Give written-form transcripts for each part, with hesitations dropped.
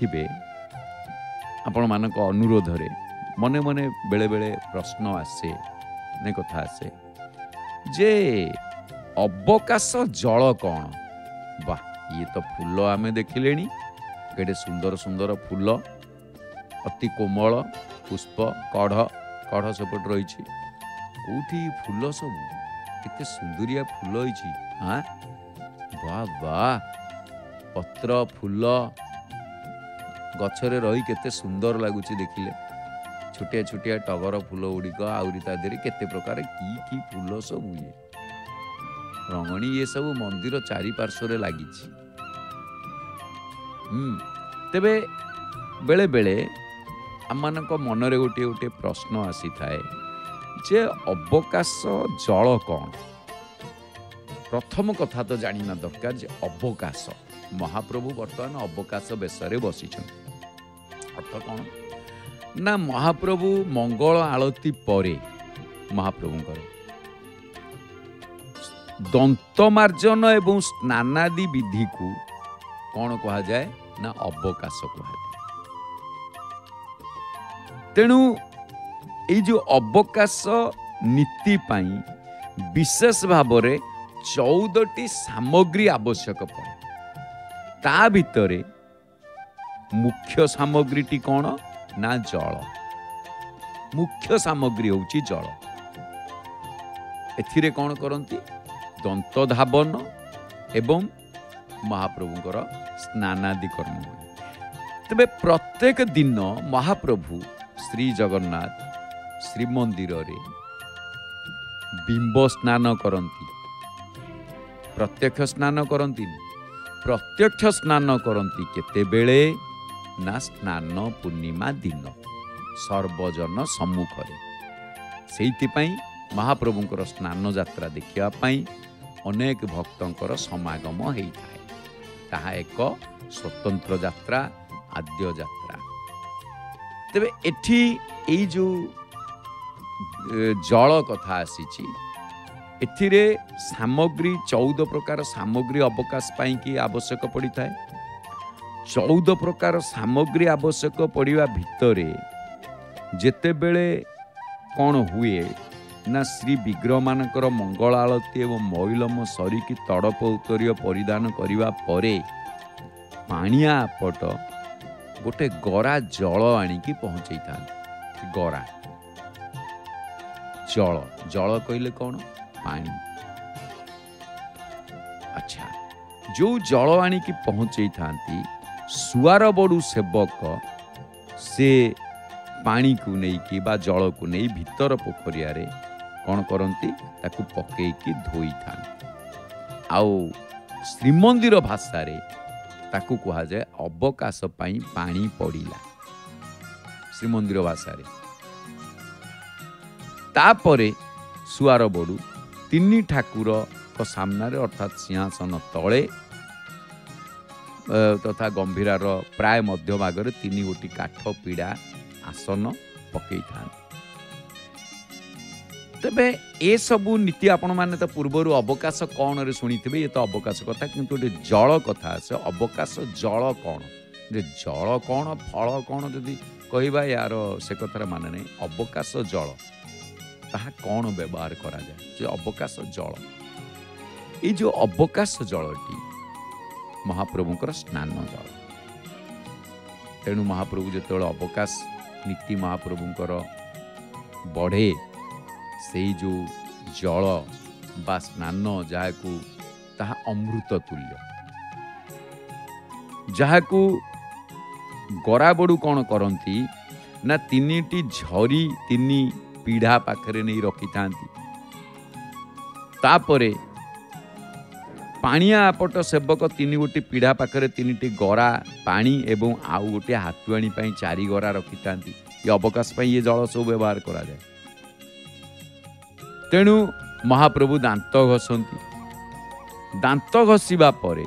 ଥିବେ ଆପଣମାନଙ୍କ ଅନୁରୋଧରେ ମନେ ମନେ ବେଳେ ବେଳେ ପ୍ରଶ୍ନ ଆସେ, ଅନେକ କଥା ଆସେ ଯେ ଅବକାଶ ଜଳ କ'ଣ? ବା ଇଏ ତ ଫୁଲ ଆମେ ଦେଖିଲେଣି, କେଡ଼େ ସୁନ୍ଦର ସୁନ୍ଦର ଫୁଲ, ଅତି କୋମଳ ପୁଷ୍ପ, କଢ଼ ସେପଟେ ରହିଛି। କେଉଁଠି ଫୁଲ ସବୁ କେତେ ସୁନ୍ଦରିଆ ଫୁଲ ହେଇଛି। ହଁ ବା ବା, ପତ୍ର ଫୁଲ ଗଛରେ ରହି କେତେ ସୁନ୍ଦର ଲାଗୁଛି ଦେଖିଲେ। ଛୋଟିଆ ଛୋଟିଆ ଟଗର ଫୁଲ ଗୁଡ଼ିକ, ଆହୁରି ତା ଦେହରେ କେତେ ପ୍ରକାର କି ଫୁଲ ସବୁ, ଇଏ ରଙ୍ଗଣୀ, ଇଏ ସବୁ ମନ୍ଦିର ଚାରିପାର୍ଶ୍ୱରେ ଲାଗିଛି। ତେବେ ବେଳେ ବେଳେ ଆମମାନଙ୍କ ମନରେ ଗୋଟିଏ ଗୋଟିଏ ପ୍ରଶ୍ନ ଆସିଥାଏ ଯେ ଅବକାଶ ଜଳ କ'ଣ? ପ୍ରଥମ କଥା ତ ଜାଣିବା ଦରକାର ଯେ ଅବକାଶ, ମହାପ୍ରଭୁ ବର୍ତ୍ତମାନ ଅବକାଶ ବେଶରେ ବସିଛନ୍ତି। ଅର୍ଥ କ'ଣ ନା, ମହାପ୍ରଭୁ ମଙ୍ଗଳ ଆଳତି ପରେ ମହାପ୍ରଭୁଙ୍କର ଦନ୍ତମାର୍ଜନ ଏବଂ ସ୍ନାନାଦି ବିଧିକୁ କ'ଣ କୁହାଯାଏ ନା ଅବକାଶ କୁହାଯାଏ। ତେଣୁ ଏଇ ଯେଉଁ ଅବକାଶ ନୀତି ପାଇଁ ବିଶେଷ ଭାବରେ 14ଟି ସାମଗ୍ରୀ ଆବଶ୍ୟକ ପଡ଼େ। ତା ଭିତରେ ମୁଖ୍ୟ ସାମଗ୍ରୀଟି କ'ଣ ନା ଜଳ। ମୁଖ୍ୟ ସାମଗ୍ରୀ ହେଉଛି ଜଳ। ଏଥିରେ କ'ଣ କରନ୍ତି? ଦନ୍ତ ଧାବନ ଏବଂ ମହାପ୍ରଭୁଙ୍କର ସ୍ନାନାଦି କର୍ମ ହୁଏ। ତେବେ ପ୍ରତ୍ୟେକ ଦିନ ମହାପ୍ରଭୁ ଶ୍ରୀ ଜଗନ୍ନାଥ ଶ୍ରୀମନ୍ଦିରରେ ବିମ୍ବ ସ୍ନାନ କରନ୍ତି। ପ୍ରତ୍ୟକ୍ଷ ସ୍ନାନ କରନ୍ତିନି, ପ୍ରତ୍ୟକ୍ଷ ସ୍ନାନ କରନ୍ତି କେତେବେଳେ ନା ସ୍ନାନ ପୂର୍ଣ୍ଣିମା ଦିନ ସର୍ବଜନ ସମ୍ମୁଖରେ। ସେଇଥିପାଇଁ ମହାପ୍ରଭୁଙ୍କର ସ୍ନାନ ଯାତ୍ରା ଦେଖିବା ପାଇଁ ଅନେକ ଭକ୍ତଙ୍କର ସମାଗମ ହେଇଥାଏ। ତାହା ଏକ ସ୍ୱତନ୍ତ୍ର ଯାତ୍ରା, ଆଦ୍ୟ ଯାତ୍ରା। ତେବେ ଏଠି ଏଇ ଯେଉଁ ଜଳ କଥା ଆସିଛି, ଏଥିରେ ସାମଗ୍ରୀ 14 ପ୍ରକାର ସାମଗ୍ରୀ ଅବକାଶ ପାଇଁକି ଆବଶ୍ୟକ ପଡ଼ିଥାଏ। 14 ପ୍ରକାର ସାମଗ୍ରୀ ଆବଶ୍ୟକ ପଡ଼ିବା ଭିତରେ ଯେତେବେଳେ କ'ଣ ହୁଏ ନା, ଶ୍ରୀ ବିଗ୍ରହମାନଙ୍କର ମଙ୍ଗଳ ଆଳତି ଏବଂ ମଇଲମ ସରିକି ତଡ଼ପ ଉତ୍ତରୀୟ ପରିଧାନ କରିବା ପରେ ପାଣିଆ ଆପଟ ଗୋଟେ ଗରା ଜଳ ଆଣିକି ପହଞ୍ଚେଇଥାନ୍ତି। ଗରା ଜଳ, ଜଳ କହିଲେ କ'ଣ? ପାଣି। ଆଚ୍ଛା, ଯୋଉ ଜଳ ଆଣିକି ପହଞ୍ଚେଇଥାନ୍ତି, ସୁଆର ବଡ଼ୁ ସେବକ ସେ ପାଣିକୁ ନେଇକି ବା ଜଳକୁ ନେଇ ଭିତର ପୋଖରିଆରେ କ'ଣ କରନ୍ତି? ତାକୁ ପକେଇକି ଧୋଇଥାନ୍ତି। ଆଉ ଶ୍ରୀମନ୍ଦିର ଭାଷାରେ ତାକୁ କୁହାଯାଏ ଅବକାଶ ପାଇଁ ପାଣି ପଡ଼ିଲା, ଶ୍ରୀମନ୍ଦିର ଭାଷାରେ। ତାପରେ ସୁଆର ବଡ଼ୁ ତିନି ଠାକୁରଙ୍କ ସାମ୍ନାରେ ଅର୍ଥାତ୍ ସିଂହାସନ ତଳେ ତଥା ଗମ୍ଭୀରାର ପ୍ରାୟ ମଧ୍ୟଭାଗରେ 3 ଗୋଟି କାଠ ପିଡ଼ା ଆସନ ପକେଇଥାନ୍ତି। ତେବେ ଏସବୁ ନୀତି ଆପଣମାନେ ତ ପୂର୍ବରୁ ଅବକାଶ କ'ଣରେ ଶୁଣିଥିବେ, ଇଏ ତ ଅବକାଶ କଥା, କିନ୍ତୁ ଗୋଟେ ଜଳ କଥା ଆସେ। ଅବକାଶ ଜଳ କ'ଣ? ଯେ ଜଳ କ'ଣ, ଫଳ କ'ଣ ଯଦି କହିବା, ୟାର ସେ କଥାର ମାନେ ନାହିଁ। ଅବକାଶ ଜଳ, ତାହା କ'ଣ ବ୍ୟବହାର କରାଯାଏ? ଯେ ଅବକାଶ ଜଳ, ଏଇ ଯେଉଁ ଅବକାଶ ଜଳଟି ମହାପ୍ରଭୁଙ୍କର ସ୍ନାନ ଜଳ। ତେଣୁ ମହାପ୍ରଭୁ ଯେତେବେଳେ ଅବକାଶ ନୀତି ମହାପ୍ରଭୁଙ୍କର ବଢ଼େ, ସେଇ ଯେଉଁ ଜଳ ବା ସ୍ନାନ, ଯାହାକୁ ତାହା ଅମୃତ ତୁଲ୍ୟ, ଯାହାକୁ ଗରାବଡ଼ୁ କ'ଣ କରନ୍ତି ନା 3ଟି ଝରି 3 ପିଢ଼ା ପାଖରେ ନେଇ ରଖିଥାନ୍ତି। ତାପରେ ପାଣିଆ ଆପଟ ସେବକ 3 ଗୋଟି ପିଢ଼ା ପାଖରେ 3ଟି ଗରା ପାଣି ଏବଂ ଆଉ ଗୋଟିଏ ହାତୁଆଣି ପାଇଁ 4 ଗରା ରଖିଥାନ୍ତି। ଏ ଅବକାଶ ପାଇଁ ଏ ଜଳ ସବୁ ବ୍ୟବହାର କରାଯାଏ। ତେଣୁ ମହାପ୍ରଭୁ ଦାନ୍ତ ଘଷନ୍ତି। ଦାନ୍ତ ଘଷିବା ପରେ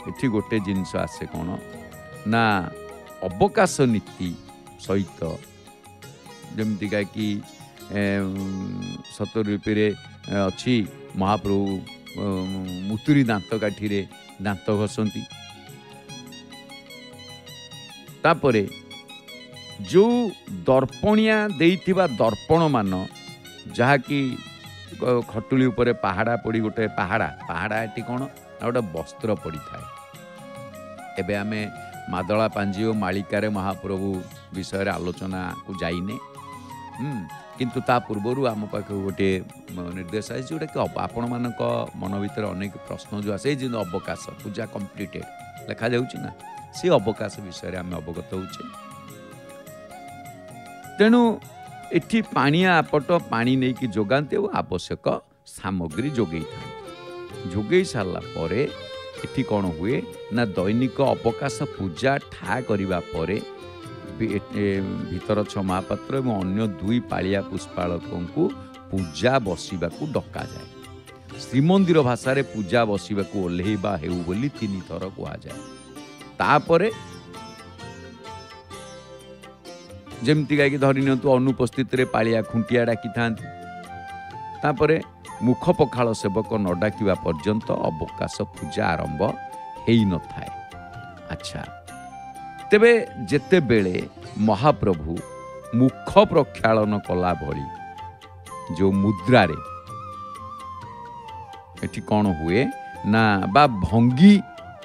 ଏଠି ଗୋଟେ ଜିନିଷ ଆସେ, କ'ଣ ନା ଅବକାଶ ନୀତି ସହିତ ଯେମିତିକା କି ସତରୂପୀରେ ଅଛି, ମହାପ୍ରଭୁ ମୁତୁରି ଦାନ୍ତ କାଠିରେ ଦାନ୍ତ ଘଷନ୍ତି। तापरे जो दर्पणिया देइथिबा दर्पण मान जहाँकि खटुली उपरे पहाड़ा पड़ी गोटे पहाड़ा एटी कौन गोटे वस्त्र पड़ी थाए। एबे आमे मादला पांजी और मालिकार महाप्रभु विषय आलोचना को जाइने किंतु ता पूर्वर आम पाख गोटे निर्देश आई जोटा कि आपण मान मन भर अनेक प्रश्न जो आसे जो अवकाश पूजा कंप्लीटेड लिखा जाउछि ना से अवकाश विषय आम अवगत होचे। तेणु एठी पानिया आपट पानी नहीं कि जोगाते और आवश्यक सामग्री जोगई था जोगई सारा पर एठी कौन हुए ना दैनिक अवकाश पूजा ठा करिबा परे भीतर छ महापात्र और अन्य दुई पालिया पुष्पालकों को पूजा बसिबा को डका जाए। श्रीमंदिर भाषा रे पूजा बसिबा को ओल्हेबा हेउ बोली 3 थर कहा जाए। तापरे जमती गायक धरी नियंतु अनुपस्थित रे पालिया खुंटिया डाकी थांती तापरे मुख पखाल सेवक न डाकिबा पर्यंत अवकाश पूजा आरंभ हेई न थाए। अच्छा तेबे जेते बेले महाप्रभु मुख प्रक्षालन कला भली जो मुद्रा रे एठी कौन हुए ना बा भंगी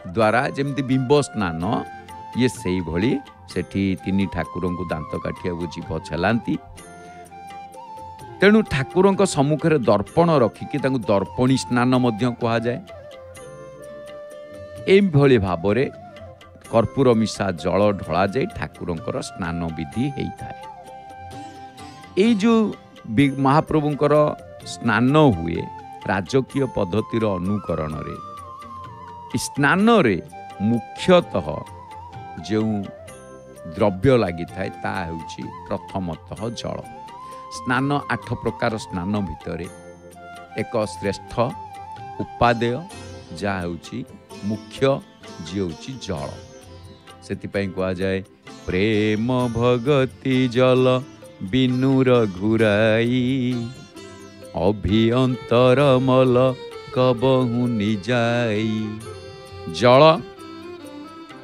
द्वारा जमती बिंब स्नान ये सही भली सेठी 3 ठाकुरों को दांत काठिया जीभ छेलांती। तेणु ठाकुरों सम्मुख में दर्पण रखिकी दर्पणी स्नान कहा जाए। एभली भाव में कर्पूर मिशा जल ढला जाए ठाकुरों स्नान विधि होता है। ये जो महाप्रभुंकर स्नान हुए राजकीय पद्धतिर अनुकरण रे स्नान रे मुख्यतः जो द्रव्य लगी थाए ता हेउची प्रथमतः जल। स्नान 8 प्रकार स्नान भितर एक श्रेष्ठ उपादेय जहाँ हेउची मुख्य जी हेउची जल। सेतिपाई कहा जाए प्रेम भगति जल बिनुर घुराई अभियंतर मल कबहु निजाई। जल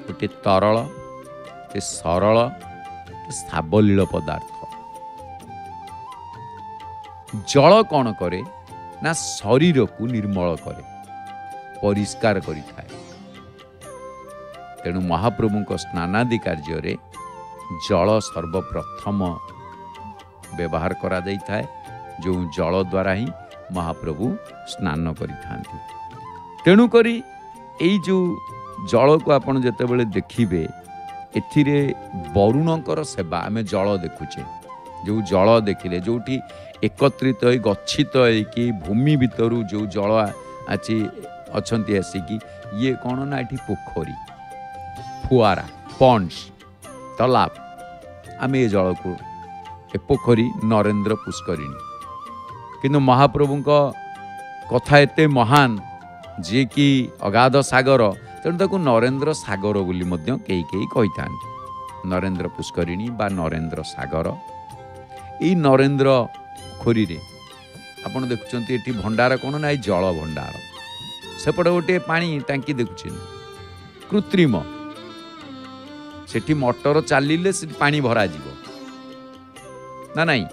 गोटे तरल सरल साबलील पदार्थ। जल कौन करे ना शरीर को निर्मल करे परिष्कार करि थाए। तेणु महाप्रभु स्नानादि कार्य रे जल सर्वप्रथम व्यवहार करा जाई थाए जो जल द्वारा ही महाप्रभु स्नान करि थांती। तेणु करी एई जो जल को आपण जते बेले देखिबे एथिरे वरुणकर सेवा आम जल देखुचे जो जल देखिले जोठी एकत्रित हो गच्छित होइकी भूमि भितर जो जल आछि अछंती आसिकी ये कौन ना एठी पोखरी फुआरा पॉन्ड्स तालाब आम ये जल को ए पोखरी नरेंद्र पुष्करिणी किंतु महाप्रभु कथा एते महान जे कि अगाध सागर तेणु ताकू नरेंद्र सागर बोली मध्य कई कही था। नरेंद्र पुष्करिणी बा नरेंद्र सागर यही नरेंद्र पोखरी रे आपण देखुं ये भंडार कौन ना जल भंडार सेपटे गोटे पानी टांकी देखुं कृत्रिम सेठी मोटर चलिले से पानी भरा जीवो ना नहीं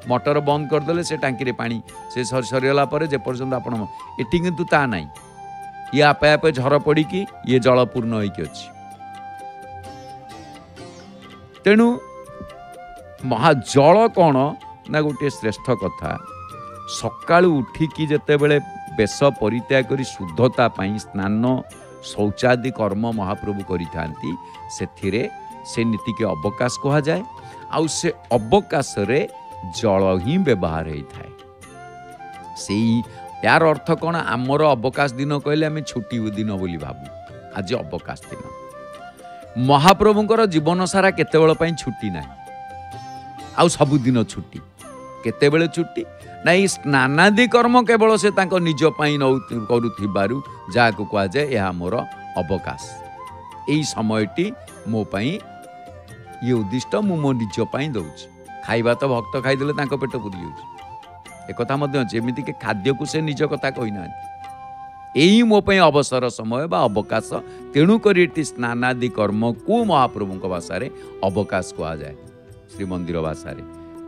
मोटर बंद करदे से टांकी रे पानी से सरीगला जेपर्यंत आपण एटी किंतु ता नहीं ये आपे आपे झर पड़ी कि ये जल पूर्ण होइकी अछि। तेणु महाजल कौन ना गोटे श्रेष्ठ कथा सकाळु उठिकी जेते बेले बेश परित्याग करी शुद्धता पाई स्नान शौचादि कर्म महाप्रभु करिथांती सेथिरे से नीति के अवकाश कहा जाए आउ से अवकाश रे जल ही व्यवहार होता है। से यार अर्थ कौन आमर अवकाश दिन कहले आम छुट्टी दिन बोली भाबू आज अवकाश दिन महाप्रभुंकर जीवन सारा केतेबेल पई छुट्टी ना आउ सबुदिन छुट्टी केतेबेले छुट्टी ना स्नानादि कर्म केवल से तांको निज पई करुथिबारु जाको कहा जाए यह मोर अवकाश यही समयटी मो पई ये उद्दिष्ट मो निज पई दउछि खाइबा तो भक्त खाइदेले तांको पेट पुरी जाउछि एक कथा मध्य जेमिति के खाद्य को से निज कथा कहि ना यही मो पे अवसर समय बा अवकाश तेणुक स्नानादि कर्म को महाप्रभु भाषा अवकाश कह जाए श्रीमंदिर भाषा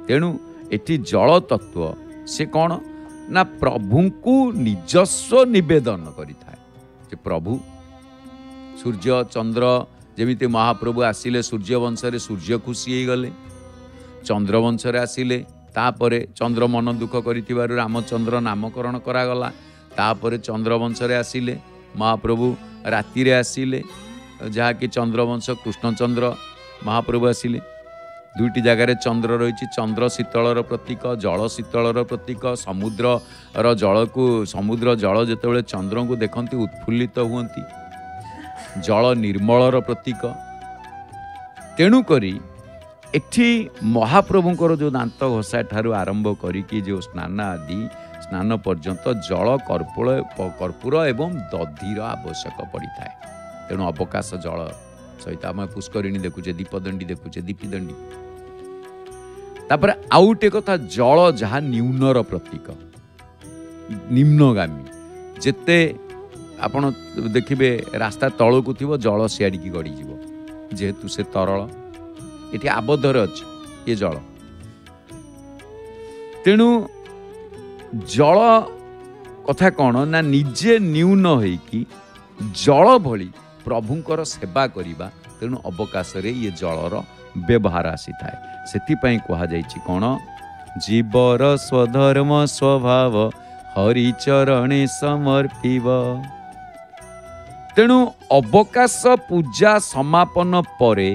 तेणु एटी जल तत्व से कौन ना प्रभु को निजस्व निवेदन करें। प्रभु सूर्य चंद्र जमीती महाप्रभु आसिले सूर्यवंश सूर्य खुशी हो गले, चंद्रवंश आसिले तापर चंद्र मन दुख कर रामचंद्र नामकरण करागला, तापर चंद्रवंश आसिले महाप्रभु राति आसिले जहाँकि चंद्रवंश कृष्णचंद्र महाप्रभु आसिले। दुईटी जगार चंद्र रही, चंद्र शीतलर प्रतीक, जल शीतलर प्रतीक। समुद्र जल को समुद्र जल जिते चंद्र को देखती उत्फुल्लित हुअंती, जल निर्मलर प्रतीक। तेणुक एठी महाप्रभुंकर जो दांत घसा ठारू आरंभ करी जो स्नान आदि स्नान पर्यंत जल कर्पूर एवं दधिर आवश्यक पड़ी थाए। तेणु अवकाश जल सहित आम पुष्करिणी देखुचे, दीपदंडी देखुचे, दीपीदंडी। तापर आउटे कथा जल जहाँ न्यूनर प्रतीक, निम्नगामी। जेते आपण देखिबे रास्ता तळकू थिबो जल सियाड़ी गड़ी जीवो, जेहेतु से तरल एठी आबद्धर अछि ये जल। तेणु जल कथा कौन ना निजे न्यून होइकी जल भली प्रभुंकर सेवा करिबा। तेणु अवकाश रे ये जलर व्यवहार आसी थाए। सेथिपई कहा जाइछि कौन जीवर स्वधर्म स्वभाव हरिचरणे समर्पिव। तेणु अवकाश पूजा समापन परे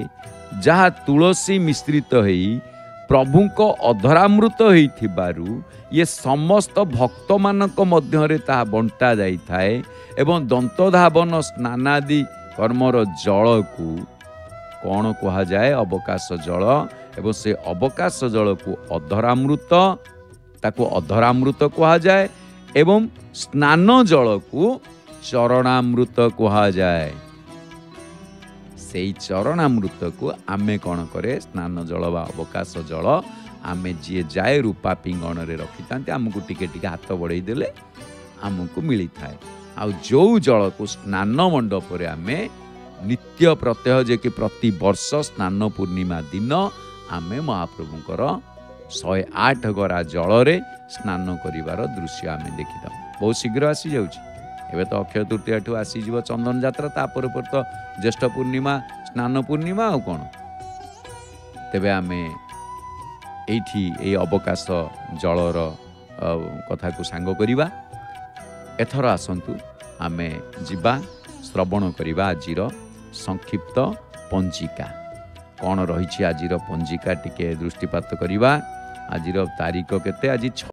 जहाँ तुलसी मिश्रित होई प्रभुंक अधरामृत होइथिबारु ये समस्त भक्त मानक मध्यरे ता बंटा जाई थाए एवं दंतधावन स्नानादि कर्मर जल को कौन कहा जाए अवकाश जल। एवं से अवकाश जल को अधरामृत ताको अधरामृत कहा जाए एवं स्नान जल को चरणामृत कहा जाए। से चरणामृत को आमे कौन करे स्नान जल बा अवकाश जल आमे जी जाए रूपा पिंगण रे रखी था आमको टिके टिके हाथ बढ़ई देले आमको मिली थाए। आ जो जल को स्नान मंडप रे आमे नित्य प्रत्यय जे कि प्रति वर्ष स्नान पूर्णिमा दिन आमे महाप्रभुंकर 108 गरा जल रे स्नान करिवार दृश्य आमे देखिता। बहुत शीघ्र आसी जाउची। एबे तो अक्षय तृतीया ठू आसी जीव चंदन यात्रा, तापर पर तो ज्येष्ठ पूर्णिमा स्नान पूर्णिमा आ कोन। तेबे आमे एठी ए अवकाश जलर कथा को सांग करिबा। एथर आसंतु आमे जिबा श्रवण करिबा आजिर संक्षिप्त पंजिका। कौन रही आजिर पंजिका टिके दृष्टिपात करिबा। आजिर तारीख केते आज